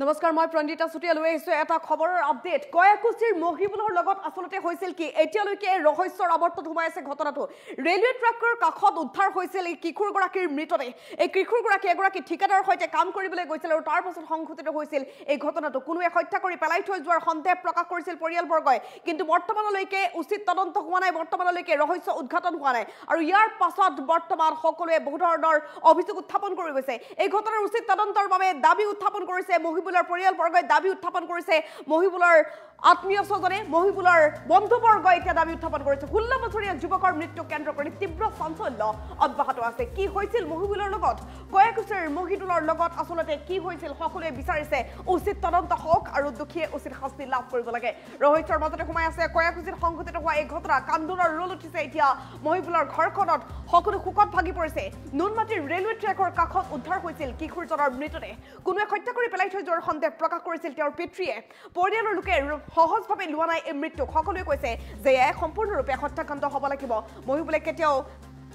নমস্কাৰ মই প্ৰণজিতা চুটিয়া লৈ আহিছো এটা খবৰৰ আপডেট কয়াকুছিৰ মহিবুলৰ লগত আসলতে হৈছিল কি এতিয়ালৈকে ৰহস্যৰ আৱৰ্তত সোমাই আছে ঘটনাটো ৰেলৱে ট্ৰেকৰ কাষত উদ্ধাৰ হৈছিল এই কিশোৰগৰাকীৰ মৃতদেহ এই কিশোৰগৰাকী এগৰাকী ঠিকাদাৰৰ সৈতে কাম কৰিবলৈ গৈছিল আৰু তাৰ পাছত সংঘটিত হৈছিল এই ঘটনাটো কোনোৱে হত্যা কৰি পেলাই থৈ যোৱাৰ সন্দেহ প্ৰকাশ কৰিছিল পৰিয়ালবৰ্গই কিন্তু বৰ্তমানলৈকে উচিত তদন্ত হোৱা নাই বৰ্তমানলৈকে ৰহস্য উদ্ঘাটন হোৱা নাই আৰু ইয়াৰ পাছত বৰ্তমান সকলোৱে বহু ধৰণৰ অভিযোগ উত্থাপন কৰি গৈছে এই ঘটনাৰ উচিত তদন্তৰ বাবে দাবী উত্থাপন কৰিছে মহিবুলৰ পৰিয়ালবৰ্গই দাবী উত্থাপন কৰিছে মহিবুলৰ আত্মীয় স্বজনে মহিবুলৰ বন্ধুবৰ্গই এতিয়া দাবী উত্থাপন কৰিছে 16 বছৰীয়া যুৱকৰ মৃত্যু কেন্দ্ৰ কৰি তীব্ৰ চাঞ্চল্য অব্যাহত আছে কি হৈছিল মহিবুলৰ লগত কয়াকুছিৰ মহিবুলৰ লগত আসলতে কি হৈছিল সকলোৱে বিচাৰিছে উচিত তদন্ত হওক আৰু দুখীয়ে উচিত শাস্তি লাভ কৰিব লাগে ৰহস্যৰ মাজতে সোমাই আছে কয়াকুছিৰ সংঘটিত হোৱা এই ঘটনা কান্দোনৰ ৰোল উঠিছে এতিয়া মহিবুলৰ ঘৰখনত সকলো শোকত ভাগি পৰিছে নুনমাটিৰ ৰেলৱে ট্ৰেকৰ কাষত উদ্ধাৰ হৈছিল কিশোৰজনৰ মৃতদেহ কোনোৱে হত্যা কৰি পেলাই থৈ যোৱাৰ সন্দেহ প্ৰকাশ কৰিছিল তেওঁৰ পিতৃয়ে পৰিয়ালৰ লোকে সহজভাৱে লোৱা নাই এই মৃত্যু সকলোৱে কৈছে যে সম্পূৰ্ণৰূপে হত্যাকাণ্ড হ'ব লাগিব মহিবুলে কেতিয়াও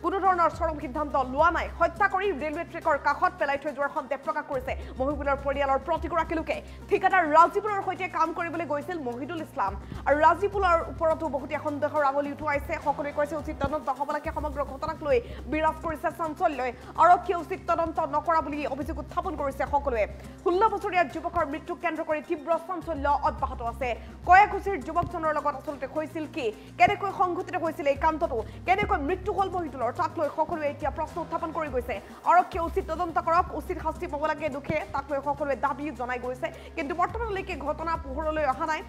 কোনো ধৰণৰ চৰম সিদ্ধান্ত লোৱা নাই হত্যা কৰি ৰেলৱে ট্ৰেকৰ কাষত পেলাই থৈ যোৱাৰ সন্দেহ প্ৰকাশ কৰিছে মহিবুলৰ পৰিয়ালৰ প্ৰতিগৰাকী লোকে ঠিকাদাৰ ৰাজীবুলৰ সৈতে কাম কৰিবলৈ গৈছিল মহিদুল ইছলাম আৰু ৰাজীবুলৰ ওপৰতো বহুতে সন্দেহৰ আঙুলি উঠুৱাইছে সকলোৱে কৈছে উচিত তদন্ত হ'ব লাগে সমগ্ৰ ঘটনাক লৈ বিৰাজ কৰিছে চাঞ্চল্যই আৰক্ষীয়ে উচিত তদন্ত নকৰা বুলি অভিযোগ উত্থাপন কৰিছে সকলোৱে 16 বছৰীয়া যুৱকৰ মৃত্যু কেন্দ্ৰ কৰি তীব্ৰ চাঞ্চল্য অব্যাহত আছে কয়াকুছিৰ যুৱকজনৰ লগত আসলতে হৈছিল কি কেনেকৈ সংঘটিত হৈছিল এই কাণ্ডটো কেনেকৈ মৃত্যু হ'ল মহিদুলৰ তাক লৈ সকলোৱে এতিয়া প্ৰশ্ন উত্থাপন কৰি গৈছে আৰক্ষীয়ে উচিত তদন্ত কৰক উচিত শাস্তি পাব লাগে দুখে তাক লৈ সকলোৱে দাবী জনাই গৈছে কিন্তু বৰ্তমানলৈকে ঘটনা পোহৰলৈ অহা নাই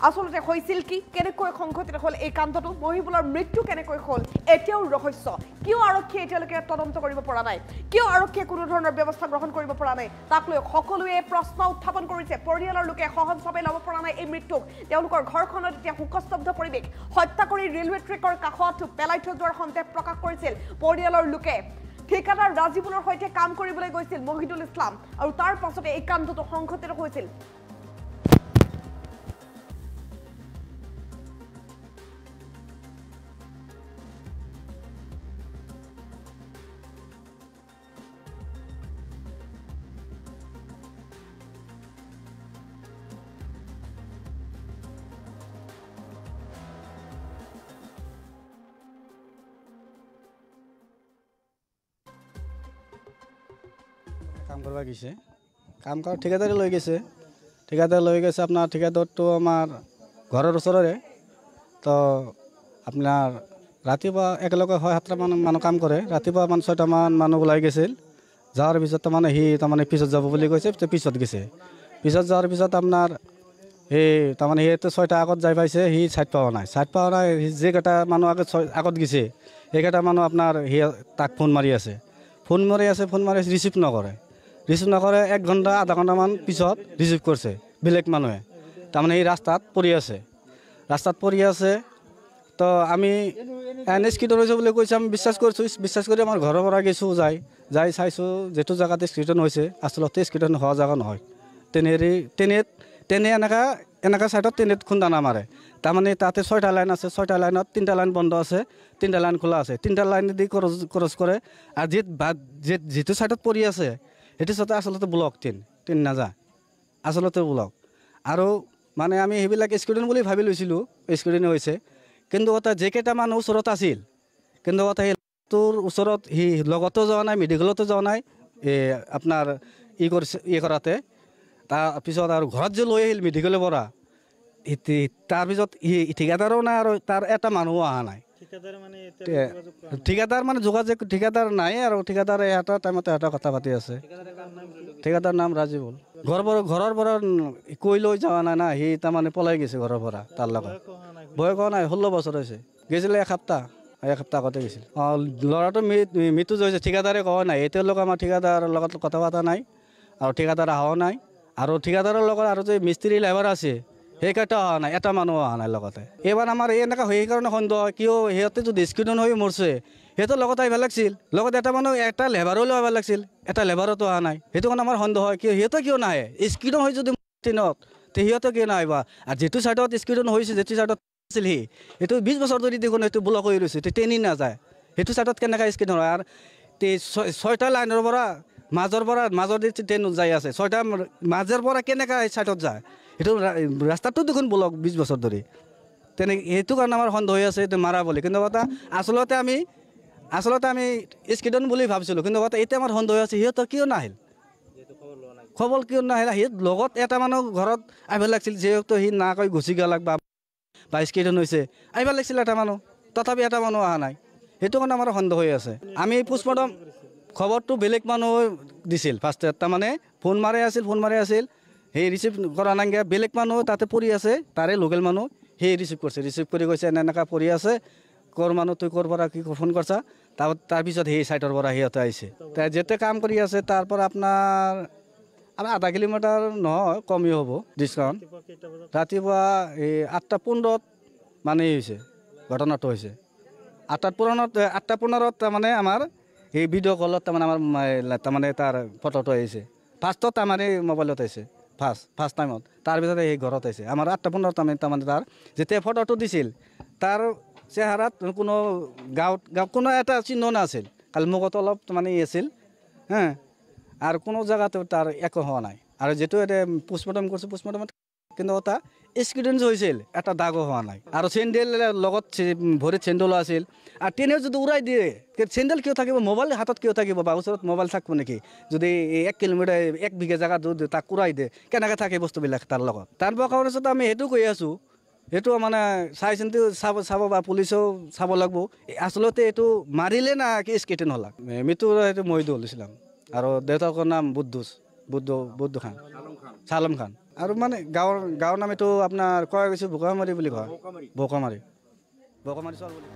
আসলতে হৈছিল কি কেনেকৈ সংঘটিত হ'ল এই কাণ্ডটো মহিবুলৰ মৃত্যু কেনেকৈ হ'ল এতিয়াও ৰহস্য কিয় আৰক্ষীয়ে এতিয়ালৈকে তদন্ত কৰিব পৰা নাই কিয় আৰক্ষীয়ে কোনো ধৰণৰ ব্যৱস্থা গ্ৰহণ কৰিব পৰা নাই তাক লৈ সকলোৱে প্ৰশ্ন উত্থাপন কৰিছে পৰিয়ালৰ লোকে সহজভাৱে ল'ব পৰা নাই এই মৃত্যুক তেওঁলোকৰ ঘৰখনত এতিয়া শোকস্তব্ধ পৰিৱেশ হত্যা কৰি ৰেলৱে ট্ৰেকৰ কাষত পেলাই থৈ যোৱাৰ সন্দেহ প্ৰকাশ কৰিছিল পৰিয়ালৰ লোকে ঠিকাদাৰ ৰাজীবুলৰ সৈতে কাম কৰিবলৈ গৈছিল মহিদুল ইছলাম আৰু তাৰ পাছতে এই কাণ্ডটো সংঘটিত হৈছিল কাম কৰিব গৈছে কাম কৰা ঠিকাদাৰে লৈ গৈছে আপোনাৰ ঠিকাদাৰটো আমাৰ ঘৰৰ ওচৰৰে তো আপোনাৰ ৰাতিপুৱা একেলগে 7টা মান মানুহ কাম কৰে ৰাতিপুৱা 6টামান মানুহ ওলাই গৈছিল যোৱাৰ পিছত তাৰমানে সি তাৰমানে পিছত যাব বুলি কৈছে পিছত গৈছে পিছত যোৱাৰ পিছত আপোনাৰ সেই তাৰমানে সিহঁতে 6টা আগত যাই পাইছে সি চাইড পোৱা নাই যিকেইটা মানুহ আগত গৈছে সেইকেইটা মানুহ আপোনাৰ সি তাক ফোন মাৰি আছে ৰিচিভ নকৰে 1 ঘণ্টা আধা ঘণ্টামান পিছত ৰিচিভ কৰিছে বেলেগ মানুহে তাৰমানে এই ৰাস্তাত পৰি আছে তো আমি এক্সিডেণ্ট হৈছে বুলি কৈছে আমি বিশ্বাস কৰি আমাৰ ঘৰৰ পৰা গৈছোঁ যাই চাইছোঁ যিটো জেগাত এক্সিডেণ্ট হৈছে আচলতে এক্সিডেণ্ট হোৱা জেগা নহয় তেনে এনেকা চাইডত ট্ৰেইনত খুন্দা নামাৰে তাৰমানে তাতে 6টা লাইন আছে 6টা লাইনত 3টা লাইন বন্ধ আছে 3টা লাইন খোলা আছে 3টা লাইন দি ক্ৰছ কৰে আৰু যিটো চাইডত পৰি আছে সেইটো চাইডে আচলতে ব্লক ট্ৰেইন নাযায় আচলতে ব্লক আৰু মানে আমি সেইবিলাক এক্সিডেণ্ট বুলি ভাবি লৈছিলোঁ এক্সিডেণ্ট হৈছে কিন্তু এটা যিকেইটা মানুহ ওচৰত আছিল কিন্তু এটা তোৰ ওচৰত সি লগতো যোৱা নাই মেডিকেলতো যোৱা নাই আপোনাৰ কৰাতে তাৰপিছত আৰু ঘৰত যে লৈ আহিল মেডিকেলৰ পৰা তাৰপিছত ঠিকাদাৰো নাই আৰু তাৰ এটা মানুহো অহা নাই ঠিকাদাৰ মানে যোগাযোগ ঠিকাদাৰ নাই আৰু ঠিকাদাৰে এটা টাইমতে এটা কথা পাতি আছে ঠিকাদাৰ নাম ৰাজীবুল ঘৰৰ পৰা কৈ লৈ যোৱা নাই না সি তাৰমানে পলাই গৈছে ঘৰৰ পৰা তাৰ লগত বয়স হোৱা নাই 16 বছৰ হৈছে গৈছিলে এসপ্তাহ আগতে গৈছিল ল'ৰাটো মৃত্যু হৈছে ঠিকাদাৰে কোৱা নাই এতিয়ালৈকে আমাৰ ঠিকাদাৰৰ লগত কথা পতা নাই আৰু ঠিকাদাৰ অহাও নাই আৰু ঠিকাদাৰৰ লগত আৰু যে মিস্ত্ৰী লেবাৰ আছে সেইকেইটা অহা নাই এটা মানুহ অহা নাই লগতে এইবাৰ আমাৰ এনেকুৱা সেইকাৰণে সন্দেহ কিয় সিহঁতে যদি এক্সিডেণ্ট হৈ মৰিছে সিহঁতৰ লগত আহিব লাগিছিল লগত এটা লেবাৰো লৈ আহিব লাগিছিল এটা লেবাৰতো অহা নাই সেইটো কাৰণে আমাৰ সন্দেহ হয় সিহঁতে কিয় নাহে এক্সিডেণ্ট হৈ যদি ট্ৰেইনত সিহঁতে কিয় নাহিবা আৰু যিটো চাইডত এক্সিডেণ্ট হৈছে যিটো চাইডত আছিল এইটো 20 বছৰ ধৰি দেখোন এইটো ব্লক হৈ ৰৈছে ট্ৰেইন নাযায় সেইটো চাইডত কেনেকৈ এক্সিডেণ্ট হয় আৰু 6টা লাইনৰ পৰা মাজৰ দি ট্ৰেইন যাই আছে 6টা মাজৰ পৰা কেনেকৈ ছাইডত যায় সেইটো ৰাস্তাটো দেখোন ব্লক 20 বছৰ ধৰি সেইটো কাৰণে আমাৰ সন্দেহ হৈ আছে এইটো মাৰা বুলি কিন্তু কথা আচলতে আমি স্কিডন বুলি ভাবিছিলোঁ কিন্তু কথা এতিয়া আমাৰ সন্দেহ হৈ আছে সিহঁতৰ কিয় নাহিল খবৰ কিয় নাহিল সি লগত এটা মানুহ ঘৰত আহিব লাগিছিল যিহেতু সি নাকৈ গুচি গ'লাক বা স্কিডন হৈছে আহিব লাগিছিল এটা মানুহ তথাপি এটা মানুহ অহা নাই সেইটো কাৰণে আমাৰ সন্দেহ হৈ আছে আমি পোষ্টমৰ্টম খবৰটো বেলেগ মানুহ দিছিল ফাৰ্ষ্টে তাৰমানে ফোন মাৰি আছিল সেই ৰিচিভ কৰা নাই বেলেগ মানুহ তাতে পৰি আছে তাৰে লোকেল মানুহ সেই ৰিচিভ কৰি কৈছে এনেকুৱা পৰি আছে ক'ৰ মানুহ তুই ক'ৰ পৰা কি ফোন কৰিছা তাৰপিছত সেই ছাইডৰ পৰা সিহঁতে আহিছে যেতিয়া কাম কৰি আছে তাৰ পৰা আপোনাৰ আধা কিলোমিটাৰ নহয় কমেই হ'ব ডিছকাউণ্ট ৰাতিপুৱা এই 8:15 মানে হৈছে ঘটনাটো হৈছে 8:15 তাৰমানে আমাৰ এই ভিডিঅ' কলত তাৰমানে তাৰ ফটোটো আহিছে ফাৰ্ষ্টত তাৰমানে মোবাইলত আহিছে ফাৰ্ষ্ট টাইমত তাৰপিছত সেই ঘৰত আহিছে আমাৰ 8:15 তাৰমানে তাৰ যেতিয়া ফটোটো দিছিল তাৰ চেহাৰাত কোনো গাঁৱত কোনো এটা চিহ্ন নাছিল খালি মুখত অলপ তাৰমানে আছিল আৰু কোনো জেগাতো তাৰ একো হোৱা নাই আৰু যিটো এতিয়া পোষ্টমৰ্টম কৰিছে পোষ্টমৰ্টমত কিন্তু এটা এক্সিডেণ্ট হৈছিল এটা দাগো হোৱা নাই আৰু চেণ্ডেল লগত ভৰিত চেণ্ডেলো আছিল আৰু ট্ৰেইনে যদি উৰাই দিয়ে চেণ্ডেল কিয় থাকিব মোবাইল হাতত কিয় থাকিব বা ওচৰত মোবাইল থাকিব নেকি যদি 1 কিলোমিটাৰ 1 বিঘা জেগাত যদি তাক উৰাই দিয়ে কেনেকৈ থাকে বস্তুবিলাক তাৰ লগত তাৰ পিছত আমি সেইটো কৈ আছোঁ সেইটো মানে চাই চিন্তি চাব বা পুলিচেও চাব লাগিব আচলতে এইটো মাৰিলে না কি স্কেটিন হ'লা মৃত্যু সেইটো মহিদুল ইছলাম আৰু দেউতাকৰ নাম বুদ্ধ খান চালম খান আৰু মানে গাঁৱৰ নাম এইটো আপোনাৰ কোৱা গৈছে বোকামাৰি বুলি কয় বোকামাৰি চৰ বুলি